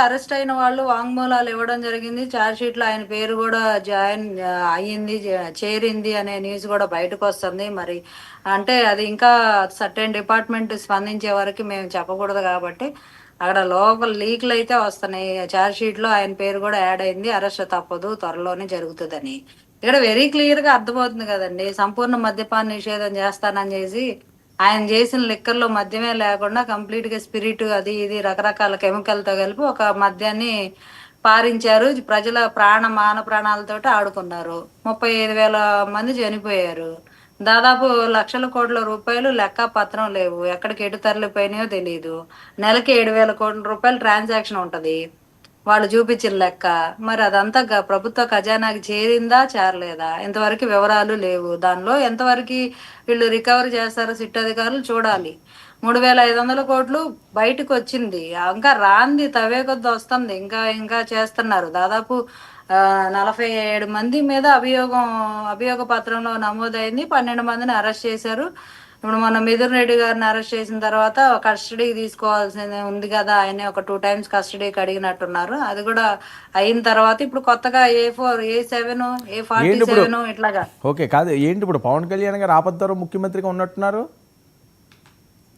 Arrest అయిన వాళ్ళు వాంగ్మూలాలు ఇవ్వడం జరిగింది. ఛార్జ్ షీట్ లో ఆయన పేరు కూడా జాయిన్ అయ్యింది, చేరింది అనే న్యూస్ కూడా బయటకు వస్తుంది. మరి అంటే అది ఇంకా సర్టెన్ డిపార్ట్మెంట్ స్పందించే వరకు మేము చెప్పకూడదు కాబట్టి అక్కడ లోపల లీక్లు అయితే వస్తున్నాయి. ఛార్జ్ షీట్ లో ఆయన పేరు కూడా యాడ్ అయింది, అరెస్ట్ తప్పదు, త్వరలోనే జరుగుతుందని. ఇక్కడ వెరీ క్లియర్ గా అర్థమవుతుంది కదండి. సంపూర్ణ మద్యపాన నిషేధం చేస్తానని చేసి ఆయన చేసిన లిక్కర్లో మద్యమే లేకుండా కంప్లీట్ గా స్పిరిట్ అది ఇది రకరకాల కెమికల్ తో కలిపి ఒక మద్యాన్ని పారించారు. ప్రజల మాన ప్రాణాలతోటి ఆడుకున్నారు. 35,000 మంది చనిపోయారు. దాదాపు లక్షల కోట్ల రూపాయలు లెక్క పత్రం లేవు, ఎక్కడికి ఎటు తరలిపోయినాయో తెలియదు. నెలకి 7,000 కోట్ల రూపాయలు ట్రాన్సాక్షన్ ఉంటది వాళ్ళు చూపించిన లెక్క. మరి అదంతా ప్రభుత్వ ఖజానాకి చేరిందా చేరలేదా ఇంతవరకు వివరాలు లేవు. దానిలో ఎంతవరకు వీళ్ళు రికవరీ చేస్తారో సిట్ అధికారులు చూడాలి. 3,500 కోట్లు బయటకు వచ్చింది, ఇంకా రాంది తవ్వే కొద్ది వస్తుంది, ఇంకా ఇంకా చేస్తున్నారు. దాదాపు 47 మంది మీద అభియోగ పత్రంలో నమోదైంది. 12 మందిని అరెస్ట్ చేశారు. ఇప్పుడు మన మిథున్ రెడ్డి గారిని అరెస్ట్ చేసిన తర్వాత కస్టడీకి తీసుకోవాల్సింది ఉంది కదా, ఆయన్ని ఒక 2 టైమ్స్ కస్టడీకి అడిగినట్టున్నారు. అది కూడా అయిన తర్వాత ఇప్పుడు కొత్తగా A4, A7, A47 ఇట్లాగా. ఓకే, కాదు ఏంటి ఇప్పుడు పవన్ కళ్యాణ్ గారు ఆపద్దరు ముఖ్యమంత్రిగా ఉన్నట్టున్నారు?